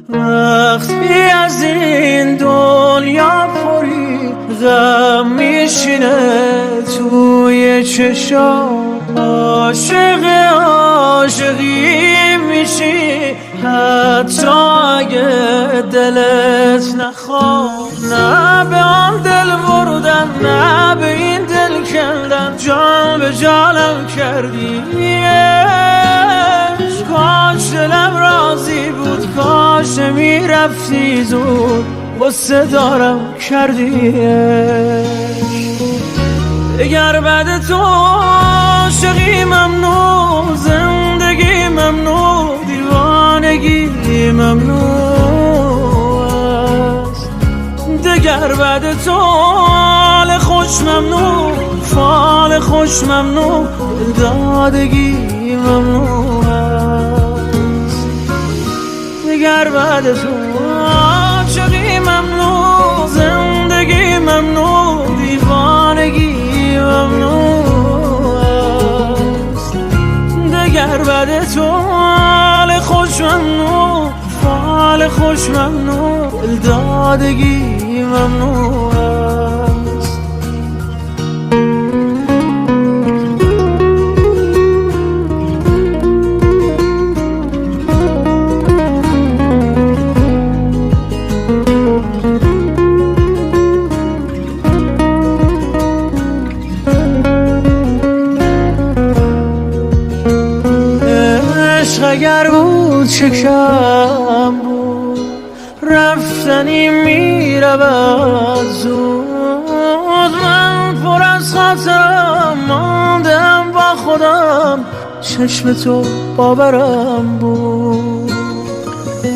وقتی از این دنیا پری غم میشینه توی چشام، عاشق عاشقی میشی حتی اگه دلت نخواد. نه به آن دل بردن، نه به این دل کندن، جان به جانم کردی. کاش دلم راضی بود، کاش میرفتی زود، غصه دارم کردی. اگر بعد تو عاشقی ممنوع، زندگی ممنوع، دیوانگی ممنوع است. دگر بعد تو حال خوش ممنوع، فال خوش ممنوع، دادگی ممنوع است. دگر بعد تو عاشقی ممنوع، زندگی ممنوع، دیوانگی ممنوع است. دگر بعد تو حال خوش ممنوع، فال خوش ممنوع، دادگی ممنوع است. اگر بود چه کم بود، رفتنی میرود زود. من پر از خاطرم ماندم با خودم، چشم تو باورم بود.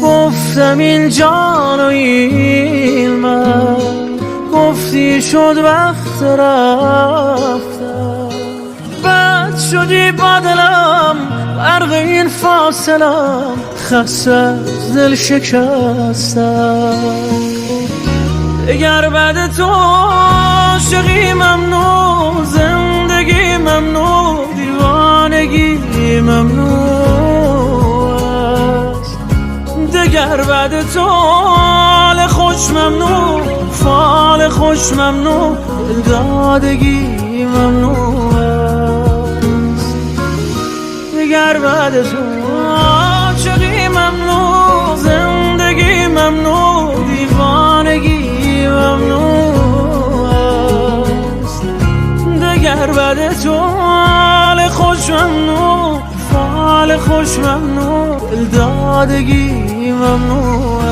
گفتم این جان و این من، گفتی شد وقت رفتم. بد شدی با دلم، غرق این فاصلم، خسته از دل شکستم. اگر بعد تو عاشقی ممنوع، زندگی ممنوع، دیوانگی ممنوع است. دگر بعد تو حال خوش ممنوع، فال خوش ممنوع، دادگی ممنوع است. دگر بعد تو عاشقی ممنوع، زندگی ممنوع، دیوانگی ممنوع است. دگر بعد تو حال خوش ممنوع، فال خوش ممنوع، دادگی ممنوع